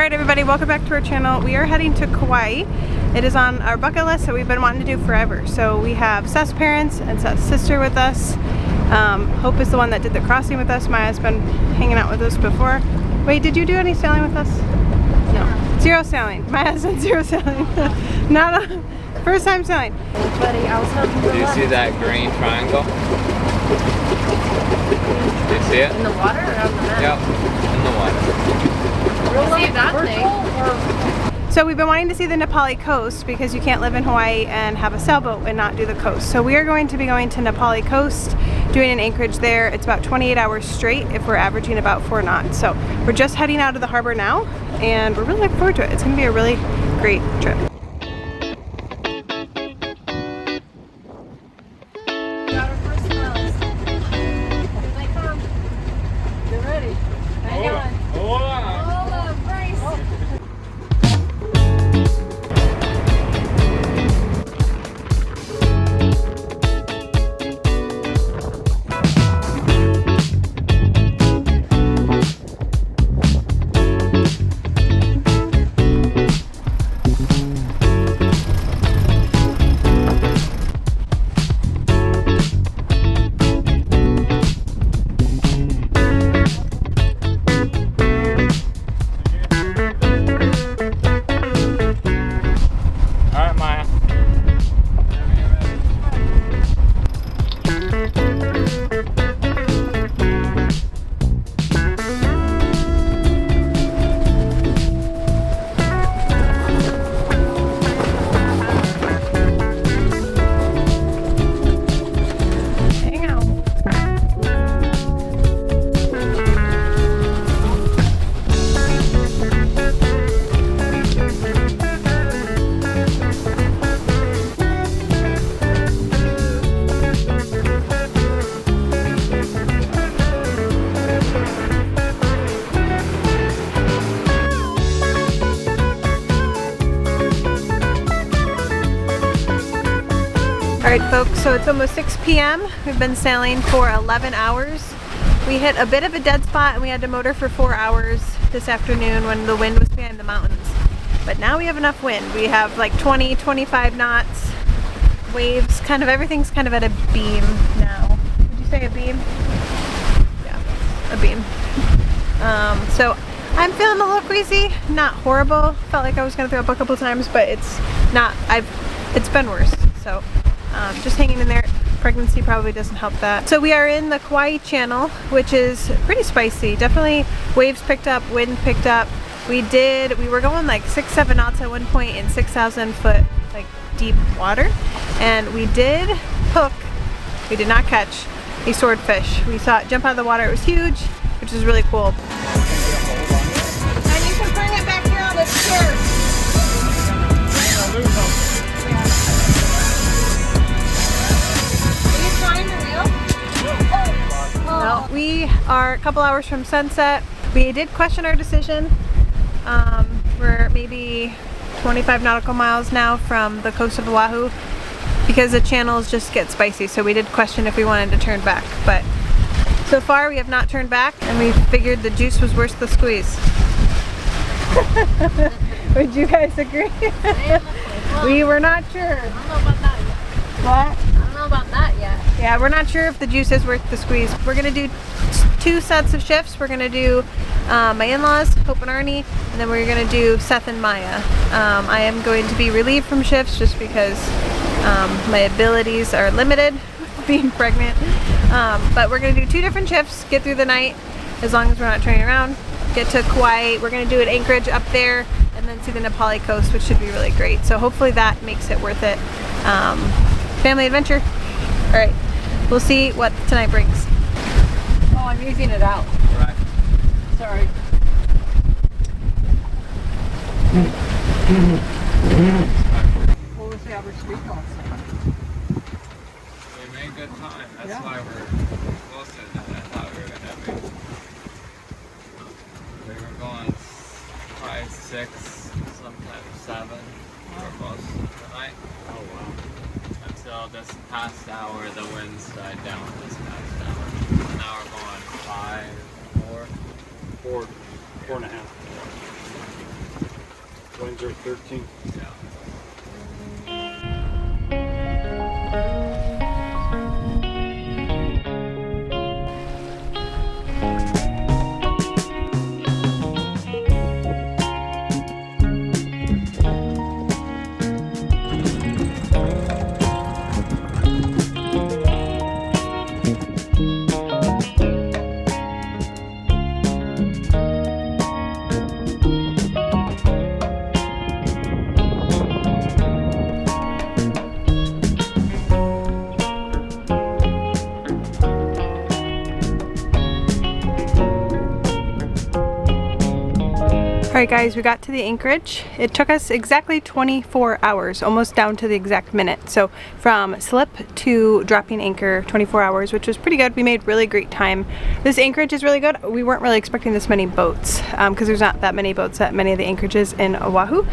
Alright everybody, welcome back to our channel. We are heading to Kauai. It is on our bucket list that we've been wanting to do forever. So we have Seth's parents and Seth's sister with us. Hope is the one that did the crossing with us. Maya's been hanging out with us before. Wait, did you do any sailing with us? No. Zero sailing. Maya's done zero sailing. Not a first time sailing. Buddy, I was hoping Do you see that green triangle? Do you see it? in the water or on the map? Yep, in the water. See that thing? So we've been wanting to see the Napali coast because you can't live in Hawaii and have a sailboat and not do the coast. So we are going to be going to Napali coast, doing an anchorage there. It's about 28 hours straight if we're averaging about 4 knots. So we're just heading out of the harbor now and we're really looking forward to it. It's going to be a really great trip. Alright folks, so it's almost 6 p.m. We've been sailing for 11 hours. We hit a bit of a dead spot and we had to motor for 4 hours this afternoon when the wind was behind the mountains. But now we have enough wind. We have like 20, 25 knots, waves, kind of everything's kind of at a beam now. Would you say a beam? Yeah, a beam. So I'm feeling a little queasy, not horrible. Felt like I was gonna throw up a couple times, but it's not, it's been worse. So just hanging in there. Pregnancy probably doesn't help that. So we are in the Kauai channel, which is pretty spicy. Definitely waves picked up, wind picked up. We were going like 6-7 knots at one point in 6,000 foot like deep water. And we did hook, we did not catch a swordfish. We saw it jump out of the water. It was huge, which is really cool. And you can bring it back here on the skirt. No, we are a couple hours from sunset. We did question our decision. We're maybe 25 nautical miles now from the coast of Oahu because the channels just get spicy, so we did question if we wanted to turn back. But so far we have not turned back and we figured the juice was worth the squeeze. Would you guys agree? We were not sure. I don't know about that yet. What? I don't know about that yet. Yeah, we're not sure if the juice is worth the squeeze. We're gonna do 2 sets of shifts. We're gonna do my in-laws, Hope and Arnie, and then we're gonna do Seth and Maya. I am going to be relieved from shifts just because my abilities are limited being pregnant. But we're gonna do 2 different shifts, get through the night as long as we're not turning around, get to Kauai. We're gonna do an anchorage up there and then see the Napali coast, which should be really great. So hopefully that makes it worth it. Family adventure. All right, we'll see what tonight brings. Oh, I'm using it out. Right. Sorry. What was the average speed last night? We made good time. That's why we're closer than I thought we were going to be. We were going 5, 6, sometimes 7 for most of the night. Oh wow. Until this past hour, the winds died down this past hour. Now we're going 5, 4. 4.5. Is there 13? Yeah. Alright guys, we got to the anchorage. It took us exactly 24 hours, almost down to the exact minute. So from slip to dropping anchor, 24 hours, which was pretty good. We made really great time. This anchorage is really good. We weren't really expecting this many boats because there's not that many boats at many of the anchorages in Oahu.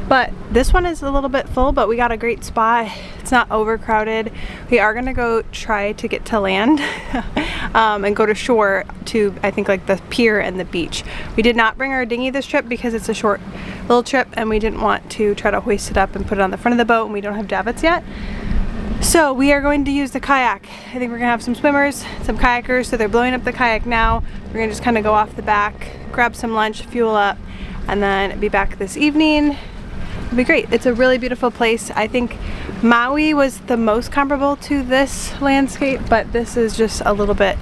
But this one is a little bit full, but we got a great spot. It's not overcrowded. We are gonna go try to get to land and go to shore to, I think, like the pier and the beach. We did not bring our dinghy this trip because it's a short little trip and we didn't want to try to hoist it up and put it on the front of the boat, and we don't have davits yet. So we are going to use the kayak. I think we're gonna have some swimmers, some kayakers, so they're blowing up the kayak now. We're gonna just kind of go off the back, grab some lunch, fuel up, and then be back this evening. It'll be great. It's a really beautiful place. I think Maui was the most comparable to this landscape, but this is just a little bit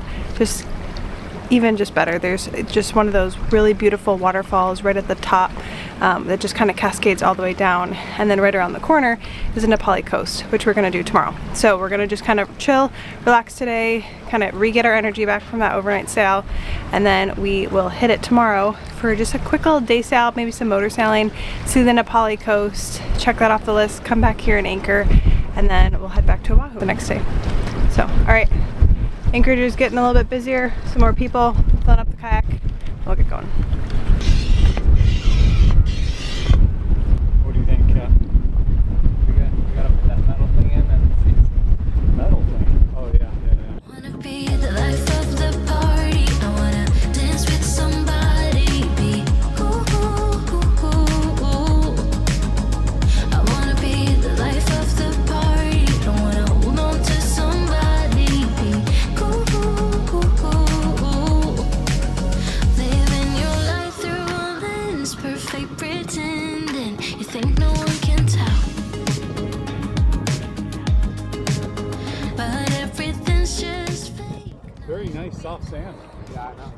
even better. There's just one of those really beautiful waterfalls right at the top that just kind of cascades all the way down, and then right around the corner is the Napali coast, which we're going to do tomorrow. So we're going to just kind of chill, relax today, kind of re-get our energy back from that overnight sail, and then we will hit it tomorrow for just a quick little day sail, maybe some motor sailing, see the Napali coast, check that off the list, come back here and anchor, and then we'll head back to Oahu the next day. So, alright, anchorage is getting a little bit busier, some more people filling up the kayak, we'll get going. What do you think, Kat? We gotta put that metal thing in and see. Metal thing? Oh yeah. Wanna be the life of the party. I wanna dance with somebody. Be ooh. I wanna be the life of the party. I wanna hold on to somebody. Be ooh. Living your life through a lens, perfect pretending. You think no one can tell, but everything's just fake. Very nice soft sand. Yeah, I know.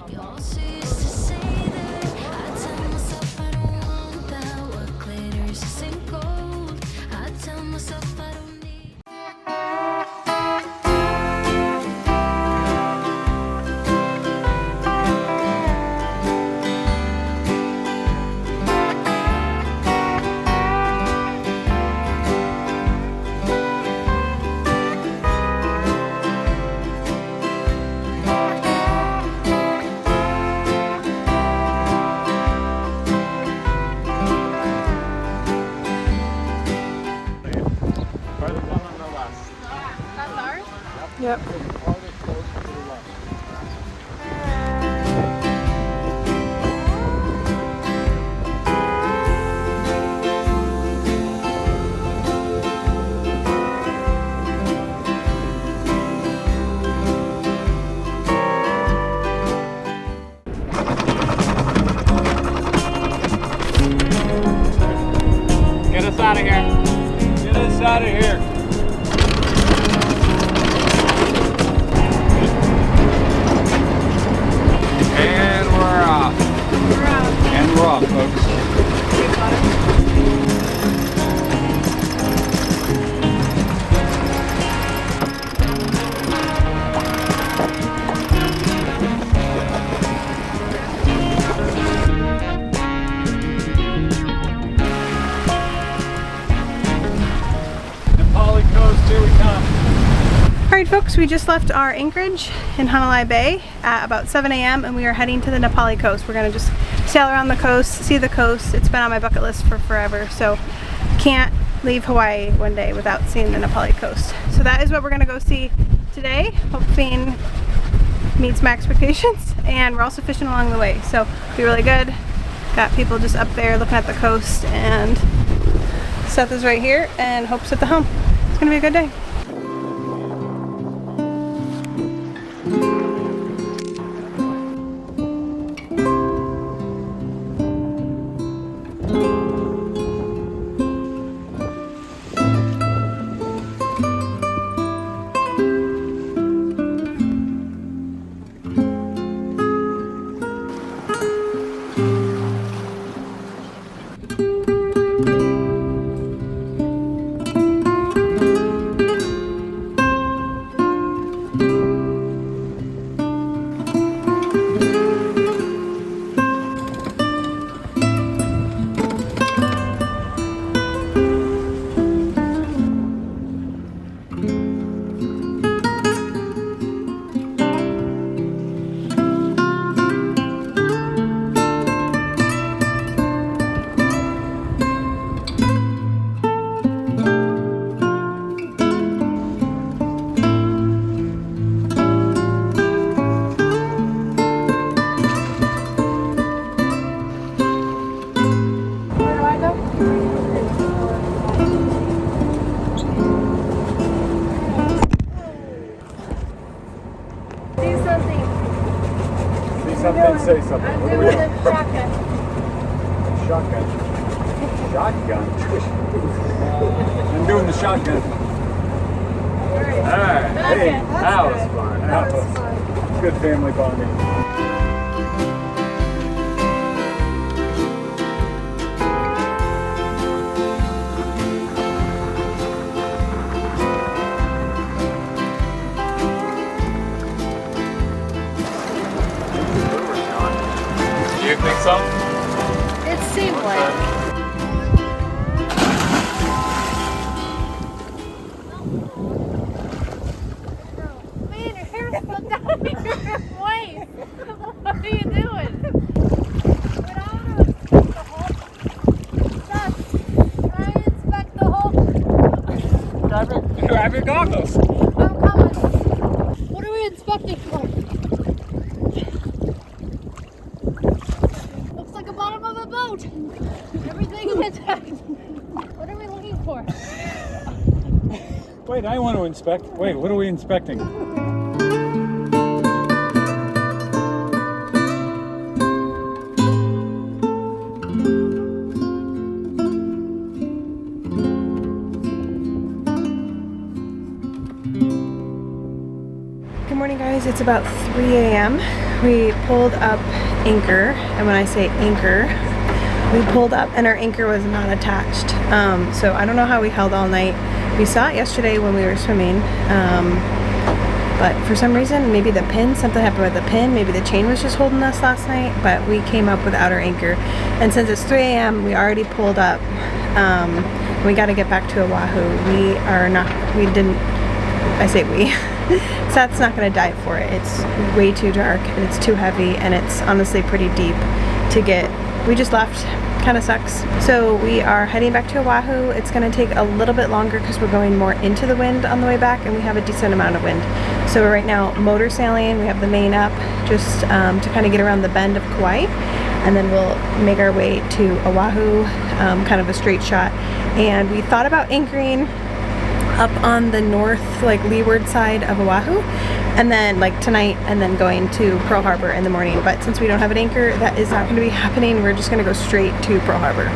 You also used to say that. I tell myself I don't want that. What glitters isn't gold. I tell myself I don't need. Farther down on the left. That's ours? Yep. Farther close to the left. Get us out of here. Get us out of here. And we're off. We're out. And we're off, folks. Napali Coast, here we come. Alright folks, we just left our anchorage in Hanalei Bay at about 7 a.m. and we are heading to the Napali coast. We're going to just sail around the coast, see the coast. It's been on my bucket list for forever, so can't leave Hawaii one day without seeing the Napali coast. So that is what we're going to go see today, hoping meets my expectations, and we're also fishing along the way, so it'll be really good. Got people just up there looking at the coast, and Seth is right here and Hope's at the home. It's gonna be a good day. Something, say something. I'm What are we doing doing? the shotgun. Shotgun. Shotgun. I'm doing the shotgun. Alright. Hey, that was fun. That was good family bonding. You think so? It seemed like. Man, your hair's still down in your waist. What are you doing? But I want to inspect the hole. Seth, try and inspect the hole. Grab your goggles. I'm coming. What are we inspecting for? Looks like a bottom of a boat. Everything is intact. What are we looking for? Wait, I want to inspect. Wait, what are we inspecting? Good morning, guys. It's about 3 a.m. We pulled up anchor, and when I say anchor, we pulled up and our anchor was not attached. So I don't know how we held all night. We saw it yesterday when we were swimming, but for some reason, maybe the pin, something happened with the pin, maybe the chain was just holding us last night, but we came up without our anchor. And since it's 3 a.m., we already pulled up. We got to get back to Oahu. Seth's not going to dive for it. It's way too dark and it's too heavy and it's honestly pretty deep to get. We just left. Kind of sucks. So we are heading back to Oahu. It's going to take a little bit longer because we're going more into the wind on the way back and we have a decent amount of wind. So we're right now motor sailing. We have the main up just to kind of get around the bend of Kauai, and then we'll make our way to Oahu, kind of a straight shot. And we thought about anchoring up on the north, like leeward side of Oahu, and then like tonight, and then going to Pearl Harbor in the morning. But since we don't have an anchor, that is not going to be happening. We're just going to go straight to Pearl Harbor.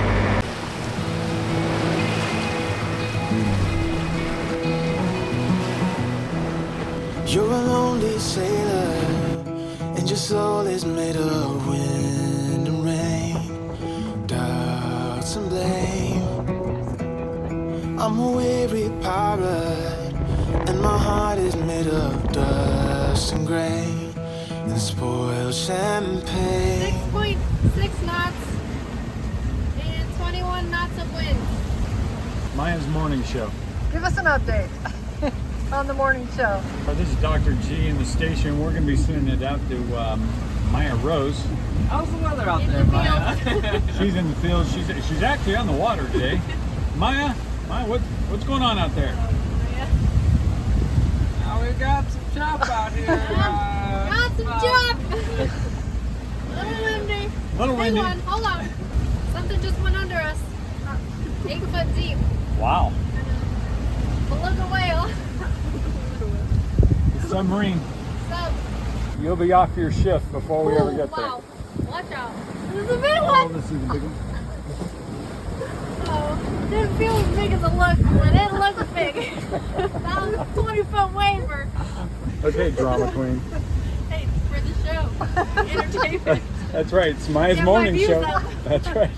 You're a lonely sailor, and your soul is made of wind and rain, doubts and blame. I'm a weary pirate, and my heart is made of dust and grain and spoiled champagne. 6.6 knots and 21 knots of wind. Maya's morning show. Give us an update on the morning show. This is Dr. G in the station. We're going to be sending it out to Maya Rose. How's the weather out In there, the Maya? She's in the field. She's actually on the water today. Maya, what's going on out there? Now we got some chop out here. Got some chop. A little windy. Little Big windy. one. Hold on. Something just went under us. 8 foot deep. Wow. Beluga whale. The submarine. So, You'll be off your shift before we ever get there. wow. Watch out. This is a big Oh, one. this is a big one. Oh, didn't feel as big as it looked, but it looked big. That was a 20-foot waver. Okay, drama queen. Hey, for the show. Entertainment. That's right. It's Maya's Get my morning views show. up. That's right.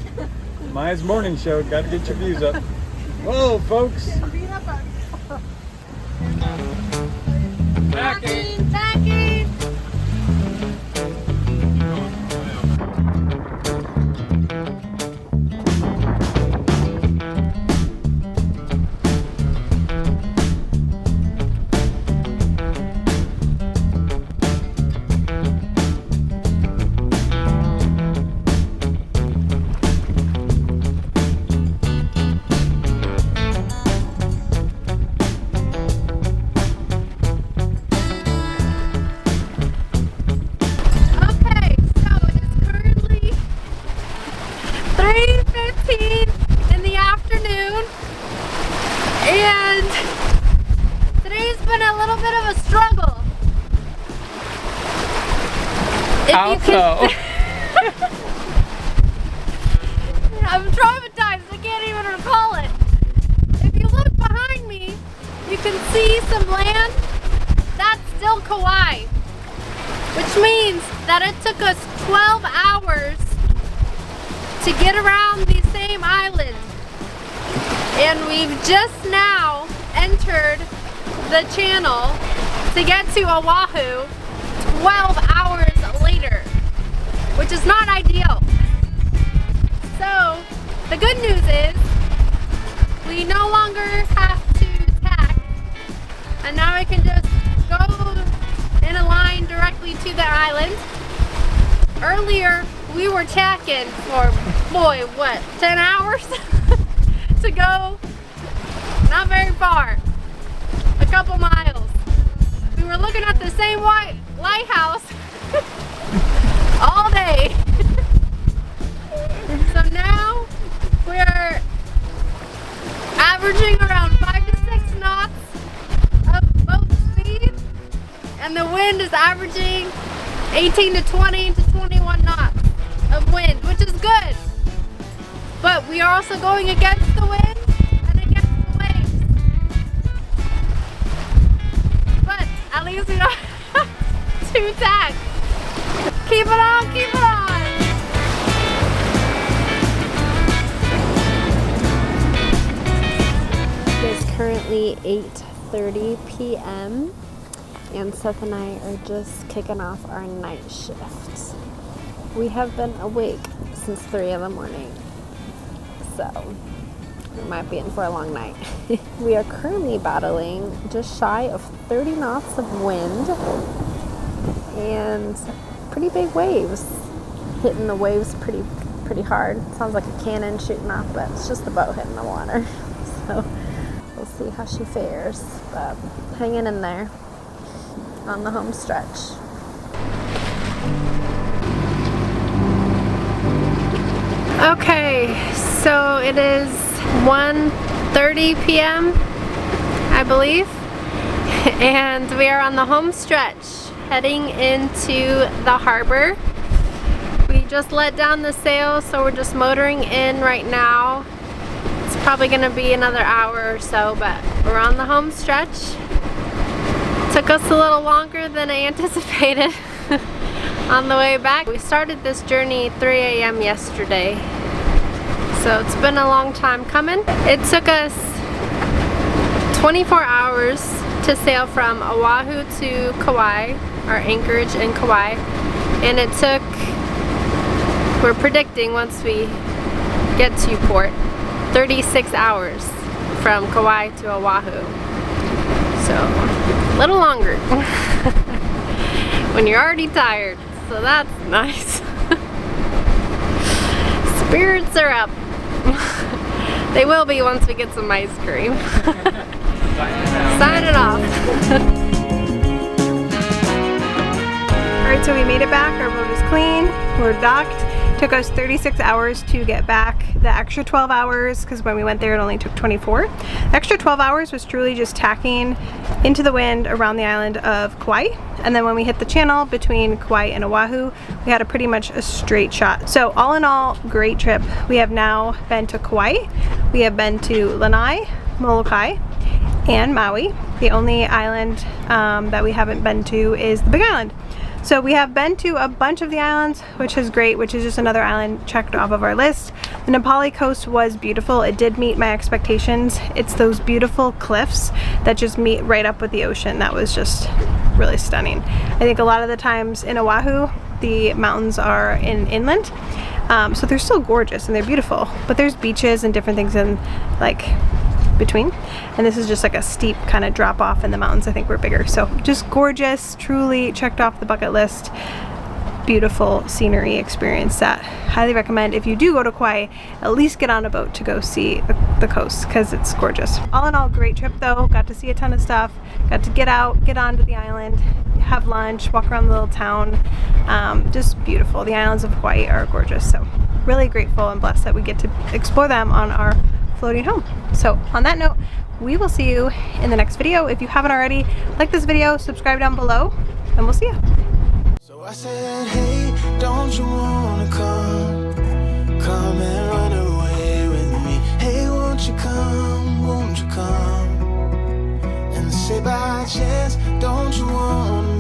Maya's morning show. Got to get your views up. Whoa, folks. Tacking, tacking. Okay, so it is currently 3:15 in the afternoon, and today's been a little bit of a struggle. If How you can- so? I'm traumatized, I can't even recall it. If you look behind me, you can see some land. That's still Kauai, which means that it took us 12 hours to get around the same island. And we've just now entered the channel to get to Oahu 12 hours later, which is not ideal. So, the good news is we no longer have to tack, and now we can just go in a line directly to the island. Earlier, we were tacking for, boy, what, 10 hours to go? Not very far, a couple miles. We were looking at the same white lighthouse all day. So now we're averaging around 5 to 6 knots of boat speed, and the wind is averaging 18 to 20 to 21 knots of wind, which is good. But we are also going against the wind and against the waves. But at least we don't have to tack. Keep it on, keep it on. It is currently 8:30 p.m. and Seth and I are just kicking off our night shift. We have been awake since 3 in the morning, so we might be in for a long night. We are currently battling just shy of 30 knots of wind and pretty big waves. Hitting the waves pretty hard. Sounds like a cannon shooting off, but it's just the boat hitting the water. So we'll see how she fares, but hanging in there on the home stretch. Okay, so it is 1:30 p.m. I believe, and we are on the home stretch heading into the harbor. We just let down the sails, so we're just motoring in right now. It's probably going to be another hour or so, but we're on the home stretch. Took us a little longer than I anticipated on the way back. We started this journey at 3 a.m. yesterday, so it's been a long time coming. It took us 24 hours to sail from Oahu to Kauai, our anchorage in Kauai, and it took, we're predicting once we get to port, 36 hours from Kauai to Oahu. So, a little longer when you're already tired, so that's nice. Spirits are up. They will be once we get some ice cream. Sign it off. Alright, so we made it back. Our boat is clean. We're docked. Took us 36 hours to get back. The extra 12 hours, because when we went there it only took 24. The extra 12 hours was truly just tacking into the wind around the island of Kauai. And then when we hit the channel between Kauai and Oahu, we had pretty much a straight shot. So all in all, great trip. We have now been to Kauai, we have been to Lanai, Molokai, and Maui. The only island that we haven't been to is the Big Island. So we have been to a bunch of the islands, which is great, which is just another island checked off of our list. The Napali coast was beautiful. It did meet my expectations. It's those beautiful cliffs that just meet right up with the ocean. That was just really stunning. I think a lot of the times in Oahu, the mountains are inland. So they're still gorgeous and they're beautiful, but there's beaches and different things in like between, and this is just like a steep kind of drop off, and the mountains I think were bigger. So just gorgeous, truly checked off the bucket list. Beautiful scenery experience that highly recommend. If you do go to Kauai, at least get on a boat to go see the coast, because it's gorgeous. All in all, great trip though. Got to see a ton of stuff, got to get out, get onto the island, have lunch, walk around the little town. Just beautiful. The islands of Kauai are gorgeous, so really grateful and blessed that we get to explore them on our floating home. So on that note, we will see you in the next video. If you haven't already, like this video, subscribe down below, and we'll see you. So I said, hey, don't you wanna come and run away with me? Hey, won't you come? And say by chance, don't you wanna